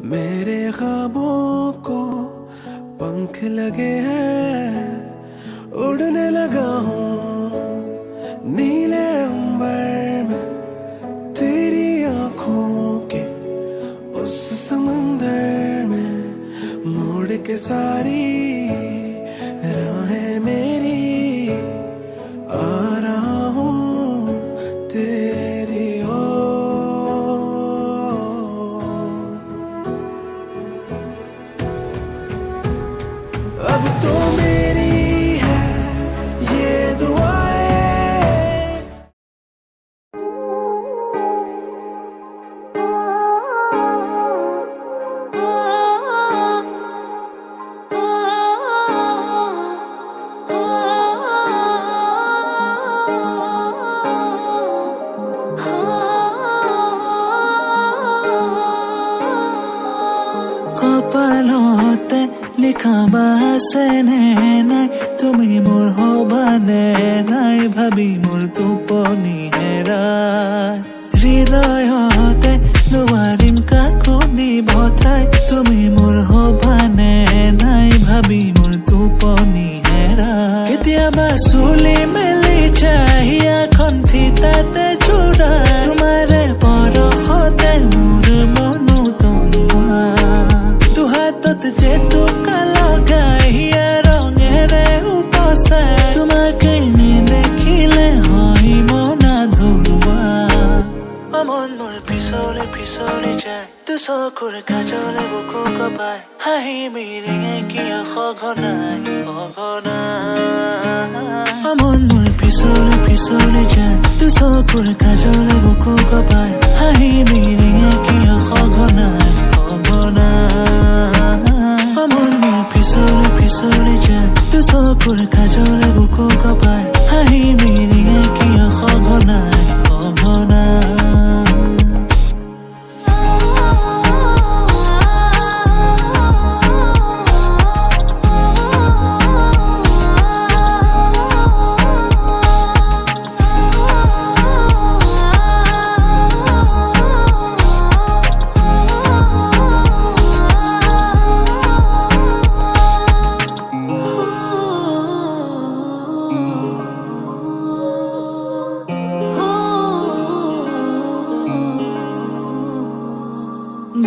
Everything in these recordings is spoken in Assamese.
मेरे ख्वाबों को पंख लगे हैं, उड़ने लगा हूँ नीले अंबर में, तेरी आंखों के उस समंदर में मोड़ के सारी राहें मेरी आ रहा हूँ तेरी अब तो मेरी है ये दुआएं। কপালতে লিখা বাছে নে নাই, তুমি মোৰ হবানে নাই, ভাবি মোৰ টোপনি হেৰাই। হৃদয়তে নোৱাৰিম কাকো দিব ঠাই, তুমি মোৰ হবানে নাই, ভাবি মোৰ টোপনি হেৰাই। কেতিয়াবা চুলি মেলি চাহিয়া খন্থি তাতে চোৰা, তোমাৰে পৰশতে মোৰ মনো তনুৱা। হাতত জেতুকা লগাইয়া ৰঙেৰে উপচাই, তোমাকে নেদেখিলে হয় মনা ধৰুৱা। মন মোৰ পিছলে পিছলে যায়, চকুৰ কাজলে বুকু কপাই, হাঁহি মিৰিঙে কিয় সঘনাই সঘনাই। মন মোৰ পিছলে পিছলে যায়, চকুৰ কাজলে বুকু কপাই, হাঁহি মিৰিঙে কিয় সঘনাই সঘনাই। মন মোৰ পিছলে পিছলে যায়, চকুৰ কাজলে বুকু কপাই, হাঁহি মিৰিঙে কিয় সঘনাই সঘনাই।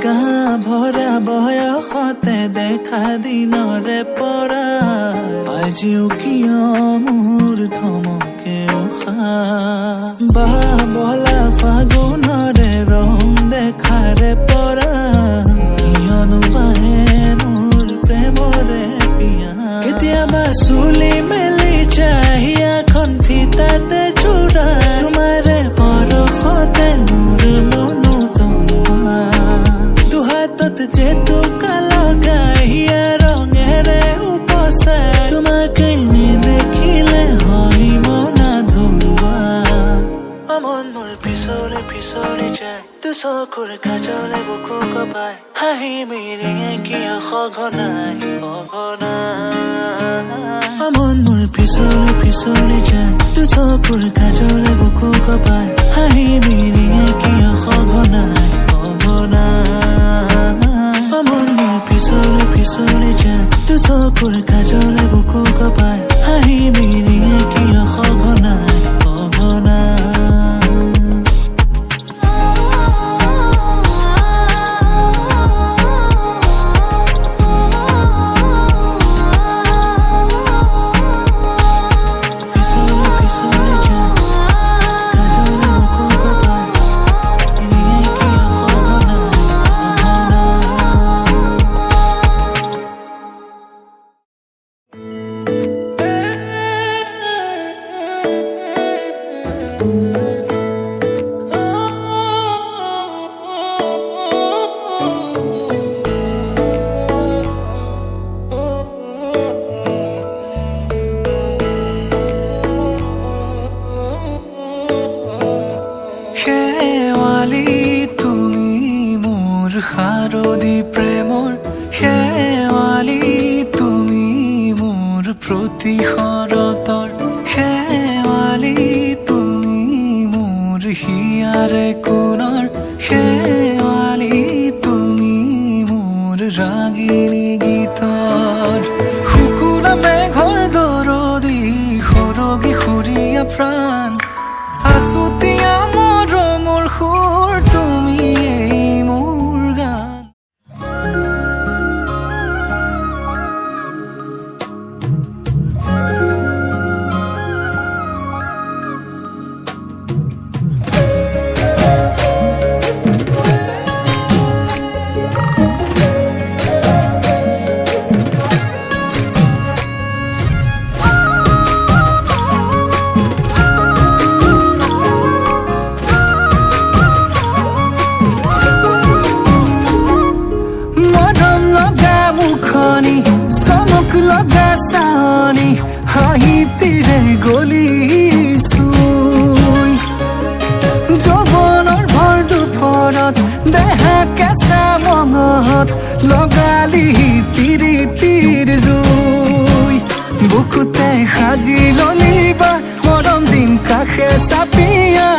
গা ভৰা বয়সতে দেখা দিনৰে পৰা, আজিও কিয় মোৰ থমকে উশাহ। বা বলা ফাগুনৰে ৰং দেখাৰে পৰা, কিয়নো বাহে মোৰ প্ৰেমৰে পিয়া। কেতিয়াবা চুলি মেলি চাহিয়া খন্থি তাতে চোৰা, তোমাৰে পৰশতে মোৰ মনো তনুৱা। হাতত জেতুকা লগাইয়া ৰঙেৰে উপচাই, তোমাকে নেদেখিলে হয় মনা ধৰুৱা। মন মোৰ পিছলে পিছলে যায়, চকুৰ কাজলে বুকু কপাই, হাঁহি মিৰিঙে কিয় সঘনাই সঘনাই। মন মোৰ পিছলে পিছলে যায়, চকুৰ কাজলে বুকু কপাই, হাঁহি মিৰিঙে কিয় সঘনাই সঘনাই। মন মোৰ পিছলে পিছলে যায়, চকুৰ কাজলে বুকু কপাই, হাঁহি মিৰিঙে কিয় সঘনাই সঘনাই। শাৰদী প্ৰেমৰ শেৱালি, তুমি মোৰ প্ৰতি শৰতৰ শেৱালি, তুমি মোৰ হিয়াৰে কোণৰ শেৱালি, তুমি ৰাগিনী গীতৰ শুকুলা মেঘৰ দৰদি সৰগী সৰীয়া প্ৰাণ আছুতীয়া মৰমৰ সুৰ তুমিয়েই মোৰ গান চমক লগা চাৱনি হাঁহিতিৰে গলিছো যৌৱনৰ ভৰ দুপৰত দেহা কেঁচা মঙত লগালি প্ৰীতিৰ জুই বুকুতে সাজি ললিবা মৰম দিন কাষে চাপিয়া